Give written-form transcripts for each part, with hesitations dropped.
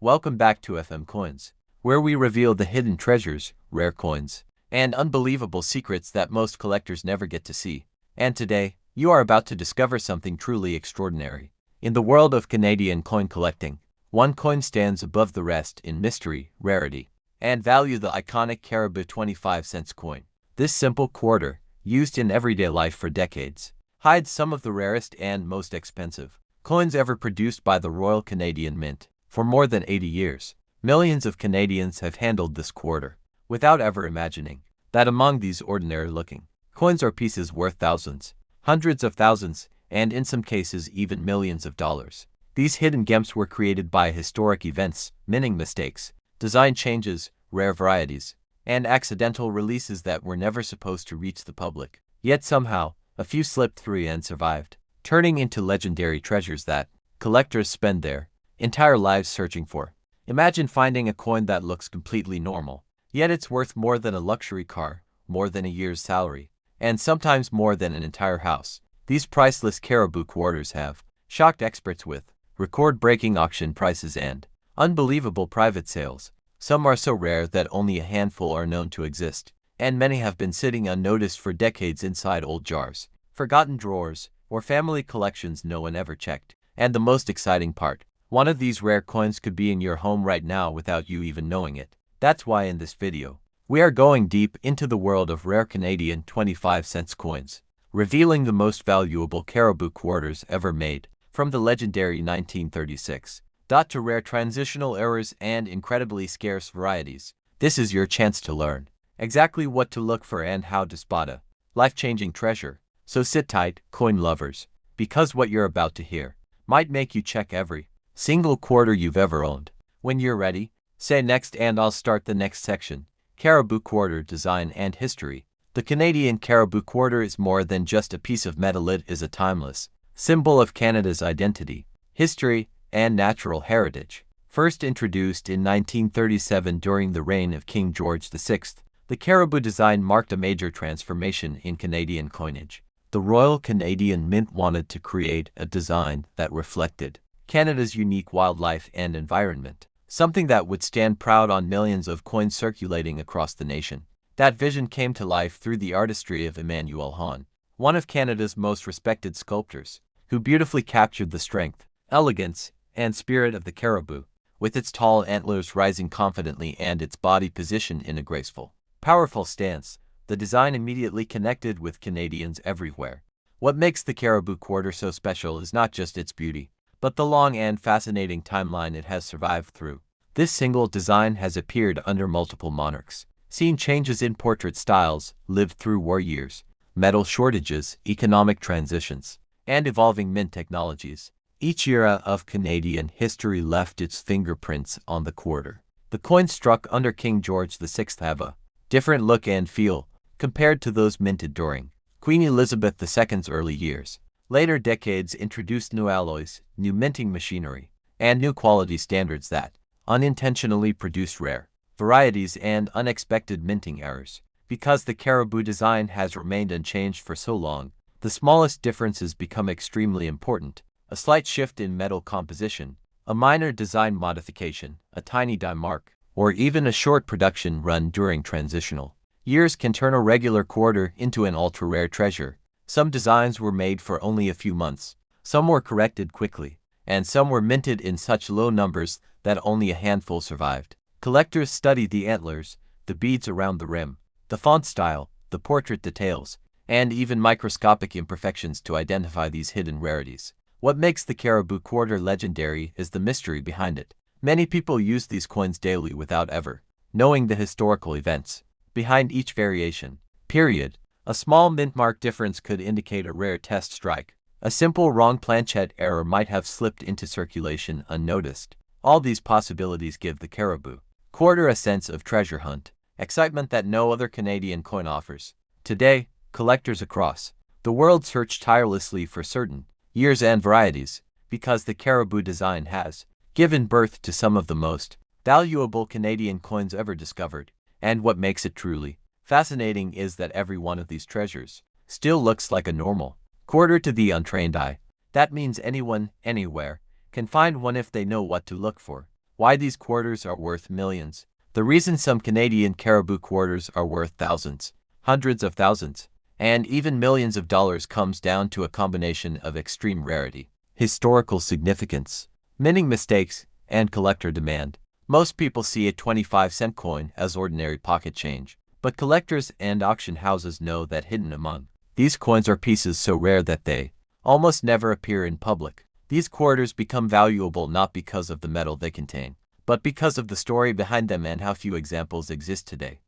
Welcome back to FM Coins, where we reveal the hidden treasures, rare coins, and unbelievable secrets that most collectors never get to see. And today, you are about to discover something truly extraordinary. In the world of Canadian coin collecting, one coin stands above the rest in mystery, rarity, and value: the iconic Caribou 25-cent coin. This simple quarter, used in everyday life for decades, hides some of the rarest and most expensive coins ever produced by the Royal Canadian Mint. For more than 80 years, millions of Canadians have handled this quarter, without ever imagining that among these ordinary-looking coins are pieces worth thousands, hundreds of thousands, and in some cases even millions of dollars. These hidden gems were created by historic events, minting mistakes, design changes, rare varieties, and accidental releases that were never supposed to reach the public. Yet somehow, a few slipped through and survived, turning into legendary treasures that collectors spend their entire lives searching for. Imagine finding a coin that looks completely normal, yet it's worth more than a luxury car, more than a year's salary, and sometimes more than an entire house. These priceless Caribou quarters have shocked experts with record-breaking auction prices and unbelievable private sales. Some are so rare that only a handful are known to exist, and many have been sitting unnoticed for decades inside old jars, forgotten drawers, or family collections no one ever checked. And the most exciting part: one of these rare coins could be in your home right now without you even knowing it. That's why in this video, we are going deep into the world of rare Canadian 25-cent coins, revealing the most valuable Caribou quarters ever made, from the legendary 1936 to rare transitional errors and incredibly scarce varieties. This is your chance to learn exactly what to look for and how to spot a life-changing treasure. So sit tight, coin lovers, because what you're about to hear might make you check every single quarter you've ever owned. When you're ready, say next and I'll start the next section. Caribou quarter design and history. The Canadian Caribou quarter is more than just a piece of metal. It is a timeless symbol of Canada's identity, history, and natural heritage. First introduced in 1937 during the reign of King George VI, the Caribou design marked a major transformation in Canadian coinage. The Royal Canadian Mint wanted to create a design that reflected Canada's unique wildlife and environment, something that would stand proud on millions of coins circulating across the nation. That vision came to life through the artistry of Emmanuel Hahn, one of Canada's most respected sculptors, who beautifully captured the strength, elegance, and spirit of the caribou, with its tall antlers rising confidently and its body positioned in a graceful, powerful stance. The design immediately connected with Canadians everywhere. What makes the Caribou quarter so special is not just its beauty, but the long and fascinating timeline it has survived through. This single design has appeared under multiple monarchs, seen changes in portrait styles, lived through war years, metal shortages, economic transitions, and evolving mint technologies. Each era of Canadian history left its fingerprints on the quarter. The coins struck under King George VI have a different look and feel compared to those minted during Queen Elizabeth II's early years. Later decades introduced new alloys, new minting machinery, and new quality standards that unintentionally produced rare varieties and unexpected minting errors. Because the Caribou design has remained unchanged for so long, the smallest differences become extremely important. A slight shift in metal composition, a minor design modification, a tiny die mark, or even a short production run during transitional years can turn a regular quarter into an ultra-rare treasure. Some designs were made for only a few months, some were corrected quickly, and some were minted in such low numbers that only a handful survived. Collectors study the antlers, the beads around the rim, the font style, the portrait details, and even microscopic imperfections to identify these hidden rarities. What makes the Caribou quarter legendary is the mystery behind it. Many people use these coins daily without ever knowing the historical events behind each variation. Period. A small mint mark difference could indicate a rare test strike. A simple wrong planchet error might have slipped into circulation unnoticed. All these possibilities give the Caribou quarter a sense of treasure hunt, excitement that no other Canadian coin offers. Today, collectors across the world search tirelessly for certain years and varieties, because the Caribou design has given birth to some of the most valuable Canadian coins ever discovered. And what makes it truly fascinating is that every one of these treasures still looks like a normal quarter to the untrained eye. That means anyone, anywhere, can find one if they know what to look for. Why these quarters are worth millions. The reason some Canadian Caribou quarters are worth thousands, hundreds of thousands, and even millions of dollars comes down to a combination of extreme rarity, historical significance, minting mistakes, and collector demand. Most people see a 25-cent coin as ordinary pocket change, but collectors and auction houses know that hidden among these coins are pieces so rare that they almost never appear in public. These quarters become valuable not because of the metal they contain, but because of the story behind them and how few examples exist today.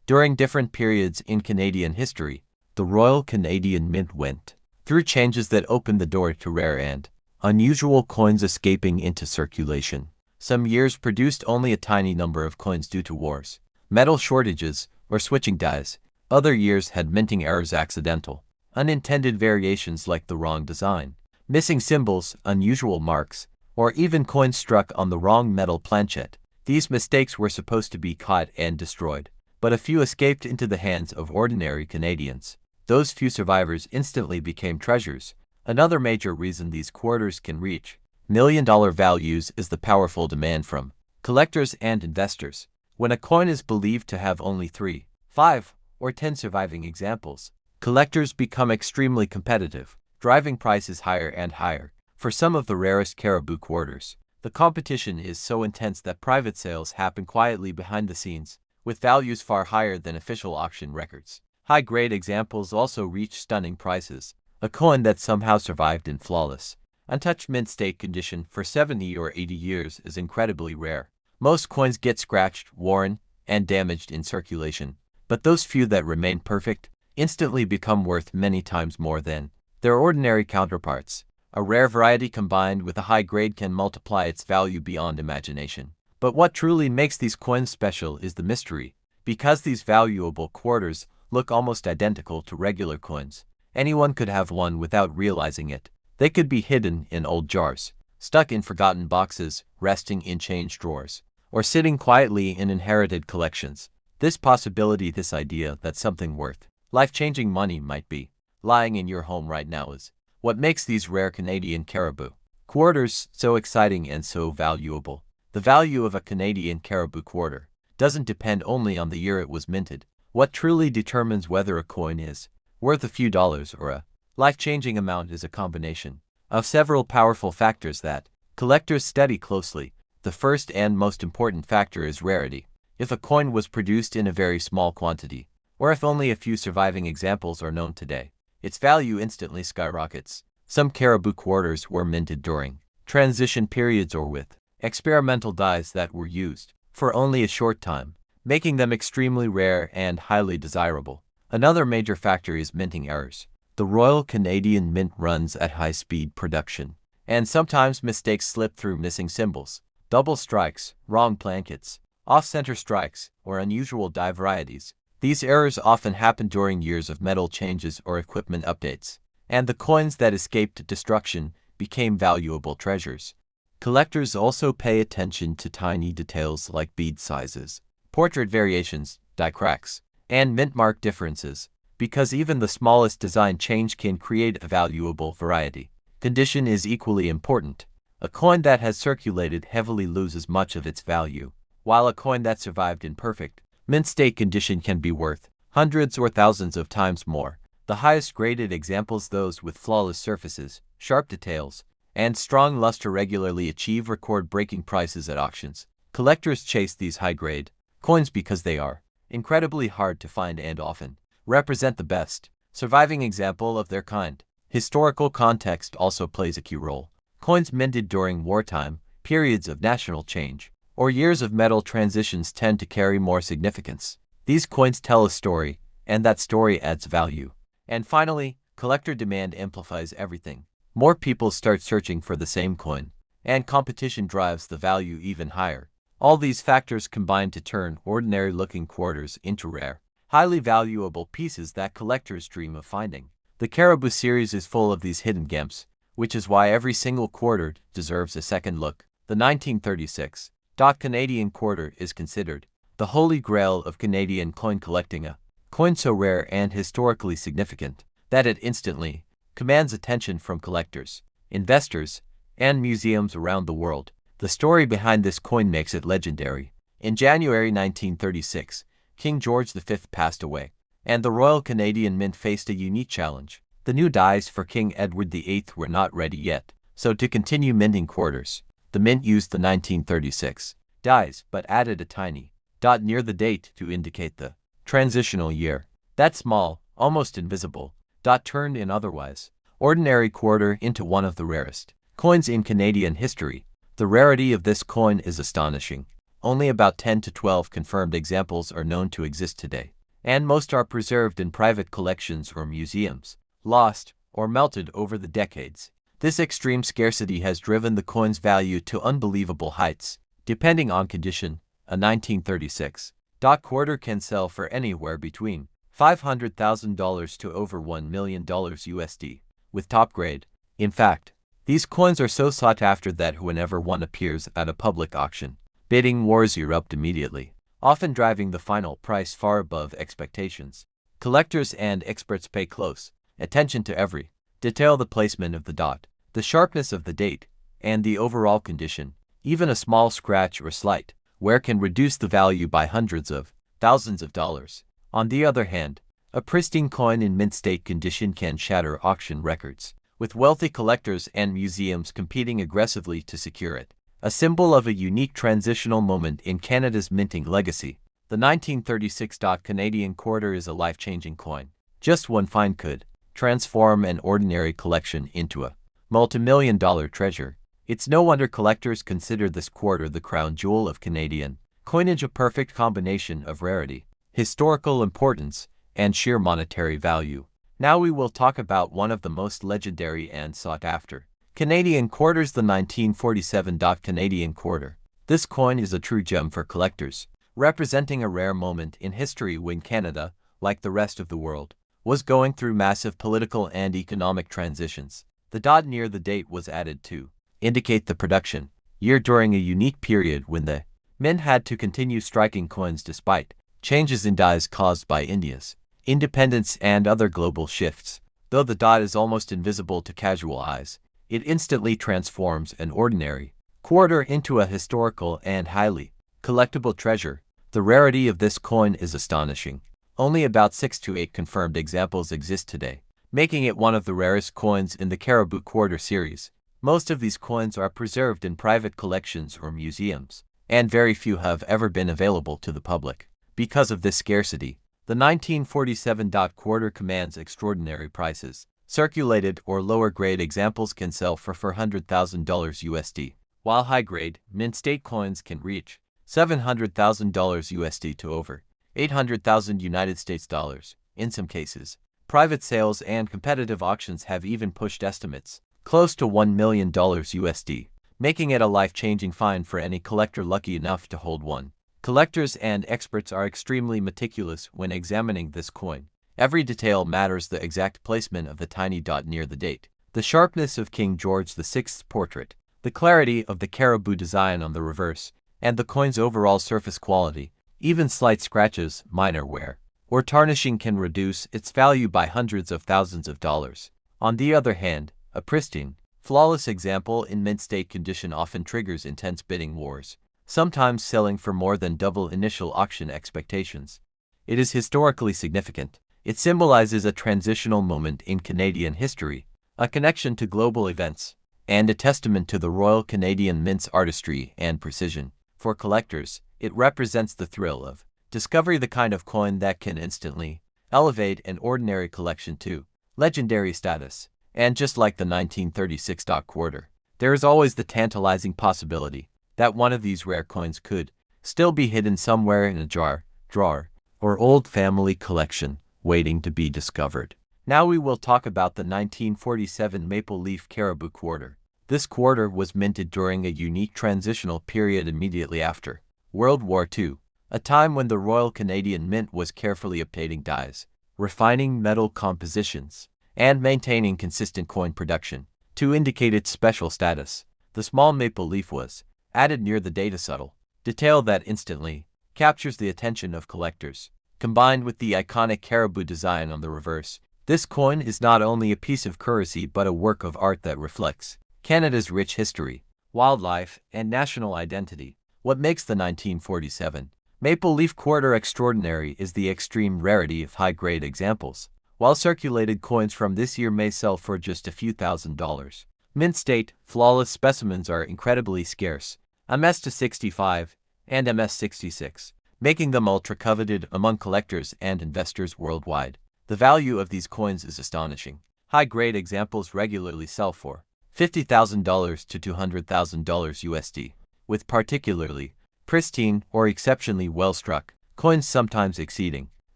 During different periods in Canadian history, the Royal Canadian Mint went through changes that opened the door to rare and unusual coins escaping into circulation. Some years produced only a tiny number of coins due to wars, metal shortages, or switching dies. Other years had minting errors, accidental, unintended variations like the wrong design, missing symbols, unusual marks, or even coins struck on the wrong metal planchet. These mistakes were supposed to be caught and destroyed, but a few escaped into the hands of ordinary Canadians. Those few survivors instantly became treasures. Another major reason these quarters can reach million-dollar values is the powerful demand from collectors and investors. When a coin is believed to have only 3, 5, or 10 surviving examples, collectors become extremely competitive, driving prices higher and higher. For some of the rarest Caribou quarters, the competition is so intense that private sales happen quietly behind the scenes, with values far higher than official auction records. High-grade examples also reach stunning prices. A coin that somehow survived in flawless, untouched mint state condition for 70 or 80 years is incredibly rare. Most coins get scratched, worn, and damaged in circulation, but those few that remain perfect instantly become worth many times more than their ordinary counterparts. A rare variety combined with a high grade can multiply its value beyond imagination. But what truly makes these coins special is the mystery. Because these valuable quarters look almost identical to regular coins, anyone could have one without realizing it. They could be hidden in old jars, stuck in forgotten boxes, resting in change drawers, or sitting quietly in inherited collections. This possibility, this idea that something worth life-changing money might be lying in your home right now is what makes these rare Canadian Caribou quarters so exciting and so valuable. The value of a Canadian Caribou quarter doesn't depend only on the year it was minted. What truly determines whether a coin is worth a few dollars or a life-changing amount is a combination of several powerful factors that collectors study closely. The first and most important factor is rarity. If a coin was produced in a very small quantity, or if only a few surviving examples are known today, its value instantly skyrockets. Some Caribou quarters were minted during transition periods or with experimental dies that were used for only a short time, making them extremely rare and highly desirable. Another major factor is minting errors. The Royal Canadian Mint runs at high-speed production, and sometimes mistakes slip through missing symbols, double strikes, wrong plankets, off-center strikes, or unusual die varieties. These errors often happen during years of metal changes or equipment updates, and the coins that escaped destruction became valuable treasures. Collectors also pay attention to tiny details like bead sizes, portrait variations, die cracks, and mint mark differences, because even the smallest design change can create a valuable variety. Condition is equally important. A coin that has circulated heavily loses much of its value, while a coin that survived in perfect mint state condition can be worth hundreds or thousands of times more. The highest graded examples, those with flawless surfaces, sharp details, and strong luster, regularly achieve record-breaking prices at auctions. Collectors chase these high-grade coins because they are incredibly hard to find and often represent the best surviving example of their kind. Historical context also plays a key role. Coins minted during wartime, periods of national change, or years of metal transitions tend to carry more significance. These coins tell a story, and that story adds value. And finally, collector demand amplifies everything. More people start searching for the same coin, and competition drives the value even higher. All these factors combine to turn ordinary-looking quarters into rare, highly valuable pieces that collectors dream of finding. The Caribou series is full of these hidden gems, which is why every single quarter deserves a second look. The 1936 Canadian quarter is considered the holy grail of Canadian coin collecting, a coin so rare and historically significant that it instantly commands attention from collectors, investors, and museums around the world. The story behind this coin makes it legendary. In January 1936, King George V passed away, and the Royal Canadian Mint faced a unique challenge. The new dies for King Edward VIII were not ready yet, so to continue minting quarters, the mint used the 1936 dies but added a tiny dot near the date to indicate the transitional year. That small, almost invisible dot turned an otherwise ordinary quarter into one of the rarest coins in Canadian history. The rarity of this coin is astonishing. Only about 10 to 12 confirmed examples are known to exist today, and most are preserved in private collections or museums, lost or melted over the decades. This extreme scarcity has driven the coin's value to unbelievable heights. Depending on condition, a 1936 quarter can sell for anywhere between $500,000 to over $1 million USD, with top grade. In fact, these coins are so sought after that whenever one appears at a public auction, bidding wars erupt immediately, often driving the final price far above expectations. Collectors and experts pay close attention to every detail: the placement of the dot, the sharpness of the date, and the overall condition. Even a small scratch or slight wear can reduce the value by hundreds of thousands of dollars. On the other hand, a pristine coin in mint state condition can shatter auction records, with wealthy collectors and museums competing aggressively to secure it. A symbol of a unique transitional moment in Canada's minting legacy, the 1936 Canadian quarter is a life-changing coin. Just one find could transform an ordinary collection into a multi-million-dollar treasure. It's no wonder collectors consider this quarter the crown jewel of Canadian coinage, a perfect combination of rarity, historical importance, and sheer monetary value. Now we will talk about one of the most legendary and sought-after Canadian quarters, the 1947 Canadian quarter. This coin is a true gem for collectors, representing a rare moment in history when Canada, like the rest of the world, was going through massive political and economic transitions. The dot near the date was added to indicate the production year during a unique period when the mint had to continue striking coins despite changes in dies caused by India's independence and other global shifts. Though the dot is almost invisible to casual eyes, it instantly transforms an ordinary quarter into a historical and highly collectible treasure. The rarity of this coin is astonishing. Only about 6 to 8 confirmed examples exist today, making it one of the rarest coins in the Caribou quarter series. Most of these coins are preserved in private collections or museums, and very few have ever been available to the public. Because of this scarcity, the 1947 quarter commands extraordinary prices. Circulated or lower-grade examples can sell for $400,000 USD, while high-grade, mint-state coins can reach $700,000 USD to over $800,000 United States dollars. In some cases, private sales and competitive auctions have even pushed estimates close to $1 million USD, making it a life-changing find for any collector lucky enough to hold one. Collectors and experts are extremely meticulous when examining this coin. Every detail matters: the exact placement of the tiny dot near the date, the sharpness of King George VI's portrait, the clarity of the caribou design on the reverse, and the coin's overall surface quality. Even slight scratches, minor wear, or tarnishing can reduce its value by hundreds of thousands of dollars. On the other hand, a pristine, flawless example in mint state condition often triggers intense bidding wars, sometimes selling for more than double initial auction expectations. It is historically significant. It symbolizes a transitional moment in Canadian history, a connection to global events, and a testament to the Royal Canadian Mint's artistry and precision. For collectors, it represents the thrill of discovery, the kind of coin that can instantly elevate an ordinary collection to legendary status. And just like the 1936 quarter, there is always the tantalizing possibility that one of these rare coins could still be hidden somewhere in a jar, drawer, or old family collection, waiting to be discovered. Now we will talk about the 1947 Maple Leaf Caribou quarter. This quarter was minted during a unique transitional period immediately after World War II, a time when the Royal Canadian Mint was carefully updating dies, refining metal compositions, and maintaining consistent coin production. To indicate its special status, the small maple leaf was added near the date, a subtle detail that instantly captures the attention of collectors. Combined with the iconic caribou design on the reverse, this coin is not only a piece of currency but a work of art that reflects Canada's rich history. wildlife, and national identity. What makes the 1947 Maple Leaf Quarter extraordinary is the extreme rarity of high-grade examples. While circulated coins from this year may sell for just a few $1,000s, mint state, flawless specimens are incredibly scarce, MS-65 and MS-66, making them ultra-coveted among collectors and investors worldwide. The value of these coins is astonishing. High-grade examples regularly sell for $50,000 to $200,000 USD, with particularly pristine or exceptionally well-struck coins sometimes exceeding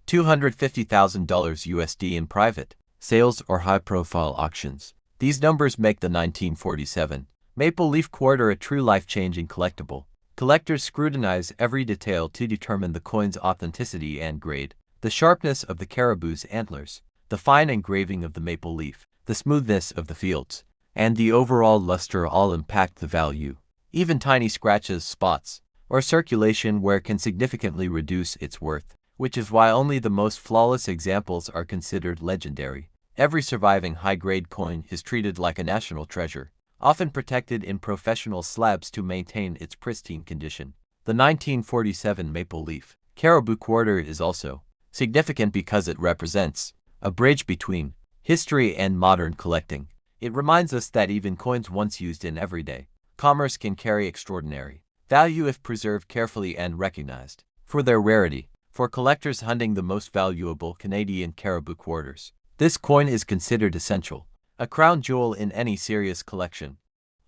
$250,000 USD in private sales or high-profile auctions. These numbers make the 1947 Maple Leaf Quarter a true life-changing collectible. Collectors scrutinize every detail to determine the coin's authenticity and grade. The sharpness of the caribou's antlers, the fine engraving of the maple leaf, the smoothness of the fields, and the overall luster all impact the value. Even tiny scratches, spots, or circulation wear can significantly reduce its worth, which is why only the most flawless examples are considered legendary. Every surviving high-grade coin is treated like a national treasure, often protected in professional slabs to maintain its pristine condition. The 1947 Maple Leaf Caribou Quarter is also significant because it represents a bridge between history and modern collecting. It reminds us that even coins once used in everyday commerce can carry extraordinary value if preserved carefully and recognized for their rarity. For collectors hunting the most valuable Canadian Caribou quarters, this coin is considered essential, a crown jewel in any serious collection.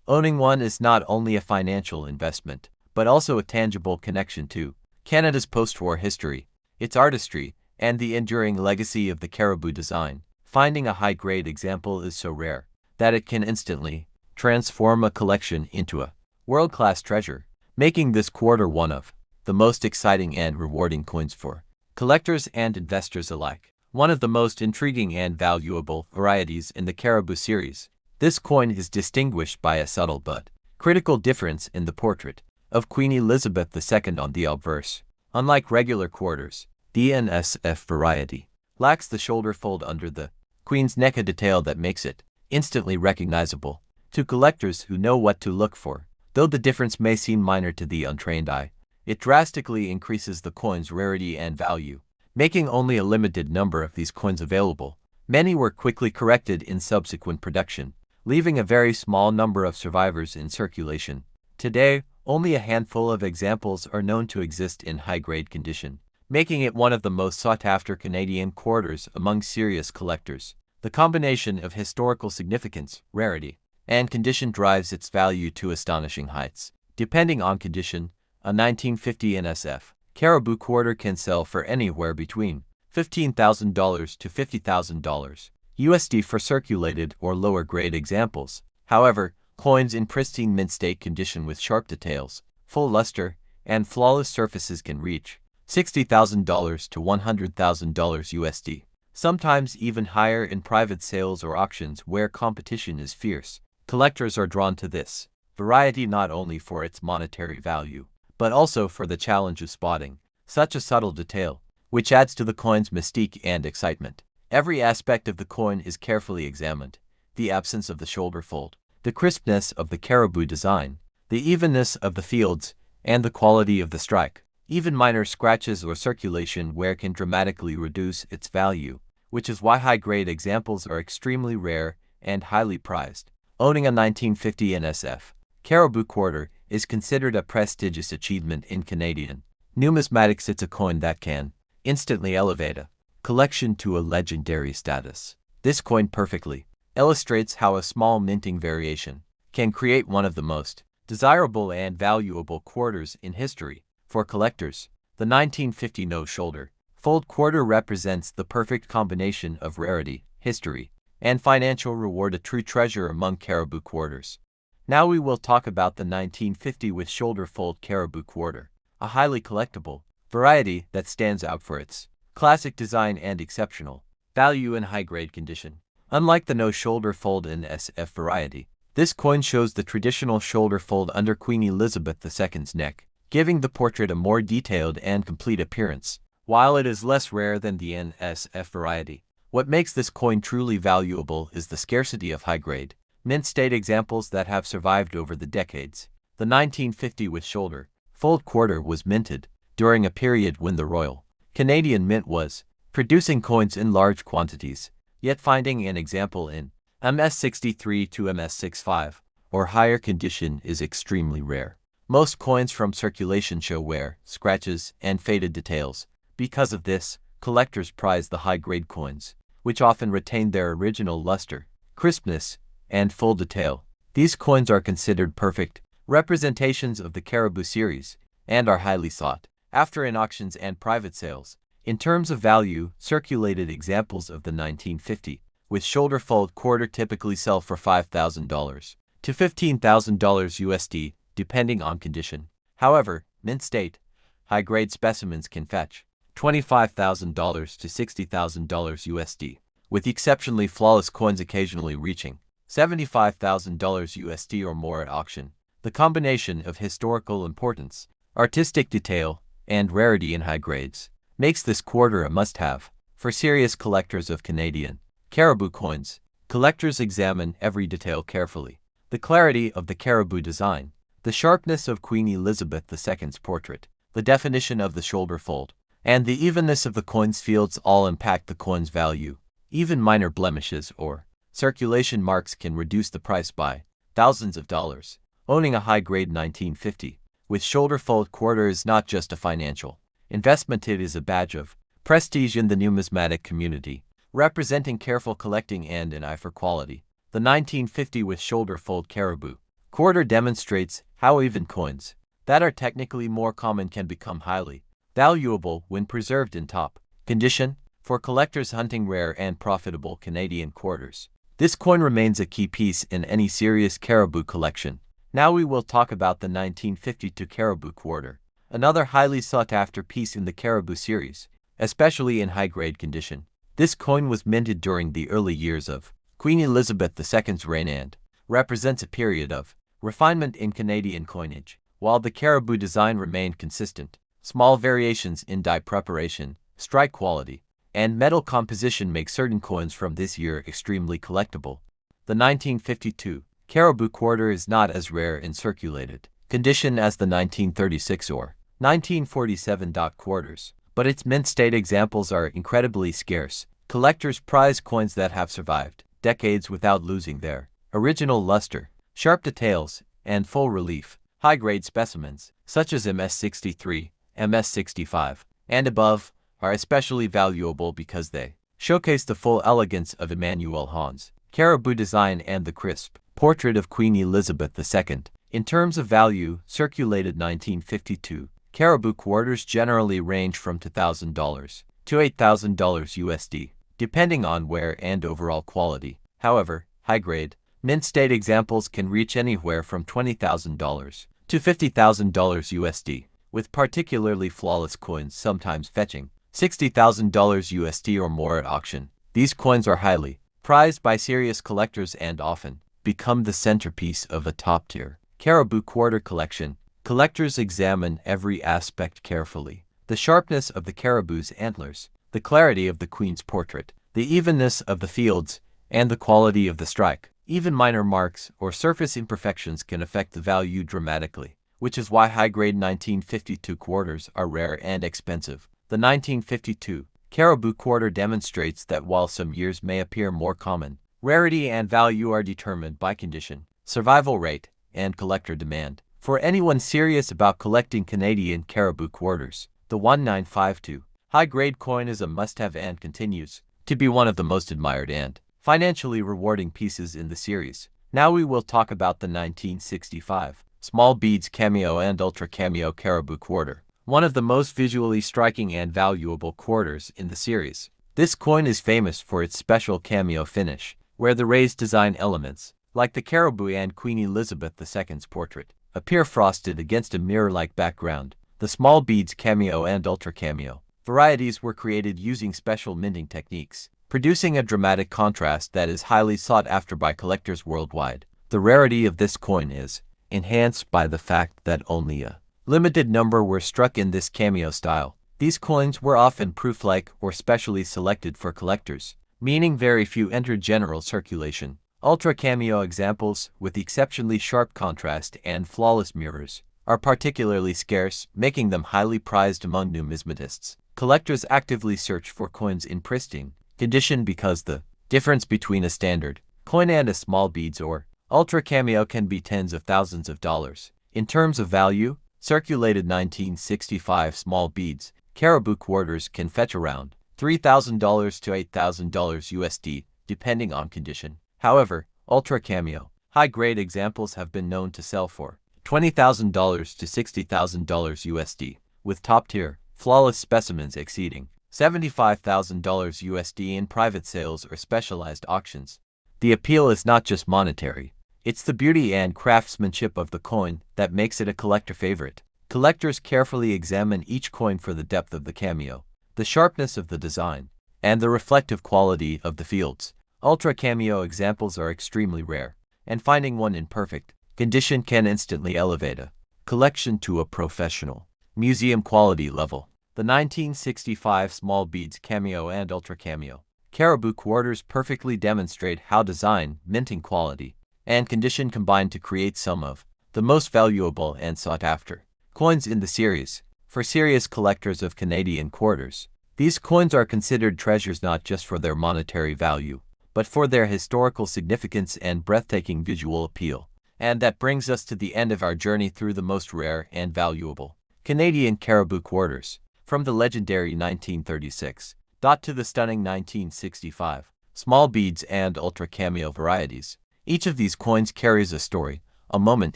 Owning one is not only a financial investment, but also a tangible connection to Canada's post-war history, its artistry, and the enduring legacy of the caribou design. Finding a high-grade example is so rare that it can instantly transform a collection into a world-class treasure, making this quarter one of the most exciting and rewarding coins for collectors and investors alike. One of the most intriguing and valuable varieties in the Caribou series, this coin is distinguished by a subtle but critical difference in the portrait of Queen Elizabeth II on the obverse. Unlike regular quarters, the NSF variety lacks the shoulder fold under the Queen's neck, a detail that makes it instantly recognizable to collectors who know what to look for. Though the difference may seem minor to the untrained eye, it drastically increases the coin's rarity and value, making only a limited number of these coins available. Many were quickly corrected in subsequent production, leaving a very small number of survivors in circulation. Today, only a handful of examples are known to exist in high-grade condition, making it one of the most sought-after Canadian quarters among serious collectors. The combination of historical significance, rarity, and condition drives its value to astonishing heights. Depending on condition, a 1950 NSF Caribou quarter can sell for anywhere between $15,000 to $50,000 USD for circulated or lower grade examples. However, coins in pristine mint state condition with sharp details, full luster, and flawless surfaces can reach $60,000 to $100,000 USD, sometimes even higher in private sales or auctions where competition is fierce. Collectors are drawn to this variety not only for its monetary value, but also for the challenge of spotting such a subtle detail, which adds to the coin's mystique and excitement. Every aspect of the coin is carefully examined: the absence of the shoulder fold, the crispness of the caribou design, the evenness of the fields, and the quality of the strike. Even minor scratches or circulation wear can dramatically reduce its value, which is why high-grade examples are extremely rare and highly prized. Owning a 1950 NSF Caribou quarter is considered a prestigious achievement in Canadian numismatics. It's a coin that can instantly elevate a collection to a legendary status. This coin perfectly illustrates how a small minting variation can create one of the most desirable and valuable quarters in history. For collectors, the 1950 no-shoulder fold quarter represents the perfect combination of rarity, history, and financial reward, a true treasure among caribou quarters. Now we will talk about the 1950 with shoulder fold caribou quarter, a highly collectible variety that stands out for its classic design and exceptional value in high-grade condition. Unlike the no-shoulder fold NSF variety, this coin shows the traditional shoulder fold under Queen Elizabeth II's neck, giving the portrait a more detailed and complete appearance. While it is less rare than the NSF variety, what makes this coin truly valuable is the scarcity of high-grade mint state examples that have survived over the decades. The 1950 with shoulder fold quarter was minted during a period when the Royal Canadian Mint was producing coins in large quantities, yet finding an example in MS63 to MS65 or higher condition is extremely rare. Most coins from circulation show wear, scratches, and faded details. Because of this, collectors prize the high-grade coins, which often retain their original luster, crispness, and full detail. These coins are considered perfect representations of the Caribou series and are highly sought after in auctions and private sales. In terms of value, circulated examples of the 1950 with shoulder fold quarter typically sell for $5,000 to $15,000 USD, depending on condition. However, mint state, high-grade specimens can fetch $25,000 to $60,000 USD, with exceptionally flawless coins occasionally reaching $75,000 USD or more at auction. The combination of historical importance, artistic detail, and rarity in high grades makes this quarter a must-have for serious collectors of Canadian Caribou coins. Collectors examine every detail carefully. The clarity of the Caribou design, the sharpness of Queen Elizabeth II's portrait, the definition of the shoulder fold, and the evenness of the coin's fields all impact the coin's value. Even minor blemishes or circulation marks can reduce the price by thousands of dollars. Owning a high-grade 1950 with shoulder fold quarter is not just a financial investment, it is a badge of prestige in the numismatic community, representing careful collecting and an eye for quality. The 1950 with shoulder fold Caribou quarter demonstrates how even coins that are technically more common can become highly valuable when preserved in top condition. For collectors hunting rare and profitable Canadian quarters, this coin remains a key piece in any serious Caribou collection. Now we will talk about the 1952 Caribou quarter, another highly sought-after piece in the Caribou series, especially in high-grade condition. This coin was minted during the early years of Queen Elizabeth II's reign and represents a period of refinement in Canadian coinage. While the Caribou design remained consistent, small variations in die preparation, strike quality, and metal composition make certain coins from this year extremely collectible. The 1952 Caribou quarter is not as rare in circulated condition as the 1936 or 1947 quarters, but its mint state examples are incredibly scarce. Collectors prize coins that have survived decades without losing their original luster, sharp details, and full relief. High-grade specimens, such as MS63, MS65, and above, are especially valuable because they showcase the full elegance of Emmanuel Hahn's Caribou design and the crisp portrait of Queen Elizabeth II. In terms of value, circulated 1952 Caribou quarters generally range from $2,000 to $8,000 USD, depending on wear and overall quality. However, high-grade, mint state examples can reach anywhere from $20,000 to $50,000 USD, with particularly flawless coins sometimes fetching $60,000 USD or more at auction. These coins are highly prized by serious collectors and often become the centerpiece of a top-tier Caribou quarter collection. Collectors examine every aspect carefully: the sharpness of the Caribou's antlers, the clarity of the Queen's portrait, the evenness of the fields, and the quality of the strike. Even minor marks or surface imperfections can affect the value dramatically, which is why high-grade 1952 quarters are rare and expensive. The 1952 Caribou quarter demonstrates that while some years may appear more common, rarity and value are determined by condition, survival rate, and collector demand. For anyone serious about collecting Canadian Caribou quarters, the 1952 high-grade coin is a must-have and continues to be one of the most admired and financially rewarding pieces in the series. Now we will talk about the 1965 Small Beads Cameo and Ultra Cameo Caribou quarter, one of the most visually striking and valuable quarters in the series. This coin is famous for its special cameo finish, where the raised design elements, like the Caribou and Queen Elizabeth II's portrait, appear frosted against a mirror-like background. The Small Beads Cameo and Ultra Cameo varieties were created using special minting techniques, producing a dramatic contrast that is highly sought after by collectors worldwide. The rarity of this coin is enhanced by the fact that only a limited number were struck in this cameo style. These coins were often proof-like or specially selected for collectors, meaning very few entered general circulation. Ultra Cameo examples, with exceptionally sharp contrast and flawless mirrors, are particularly scarce, making them highly prized among numismatists. Collectors actively search for coins in pristine condition because the difference between a standard coin and a small beads or Ultra Cameo can be tens of thousands of dollars. In terms of value, circulated 1965 small beads Caribou quarters can fetch around $3,000 to $8,000 USD, depending on condition. However, Ultra Cameo high-grade examples have been known to sell for $20,000 to $60,000 USD, with top-tier, flawless specimens exceeding $75,000 USD in private sales or specialized auctions. The appeal is not just monetary. It's the beauty and craftsmanship of the coin that makes it a collector favorite. Collectors carefully examine each coin for the depth of the cameo, the sharpness of the design, and the reflective quality of the fields. Ultra Cameo examples are extremely rare, and finding one in perfect condition can instantly elevate a collection to a professional, museum-quality level. The 1965 Small Beads Cameo and Ultra Cameo Caribou quarters perfectly demonstrate how design, minting quality, and condition combine to create some of the most valuable and sought-after coins in the series. For serious collectors of Canadian quarters, these coins are considered treasures not just for their monetary value, but for their historical significance and breathtaking visual appeal. And that brings us to the end of our journey through the most rare and valuable Canadian Caribou quarters, from the legendary 1936 to the stunning 1965 Small Beads and Ultra Cameo varieties. Each of these coins carries a story, a moment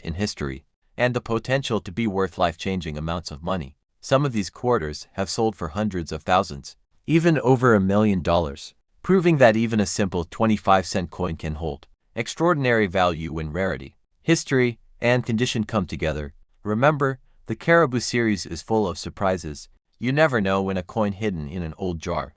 in history, and the potential to be worth life-changing amounts of money. Some of these quarters have sold for hundreds of thousands, even over $1 million, proving that even a simple 25-cent coin can hold extraordinary value when rarity, history, and condition come together. Remember, the Caribou series is full of surprises. You never know when a coin hidden in an old drawer,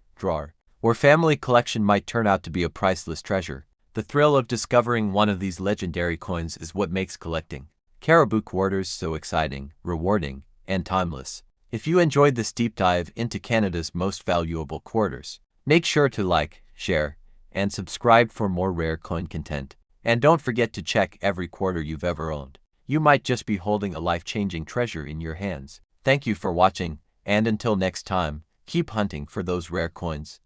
or family collection might turn out to be a priceless treasure. The thrill of discovering one of these legendary coins is what makes collecting Caribou quarters so exciting, rewarding, and timeless. If you enjoyed this deep dive into Canada's most valuable quarters, make sure to like, share, and subscribe for more rare coin content. And don't forget to check every quarter you've ever owned. You might just be holding a life-changing treasure in your hands. Thank you for watching, and until next time, keep hunting for those rare coins.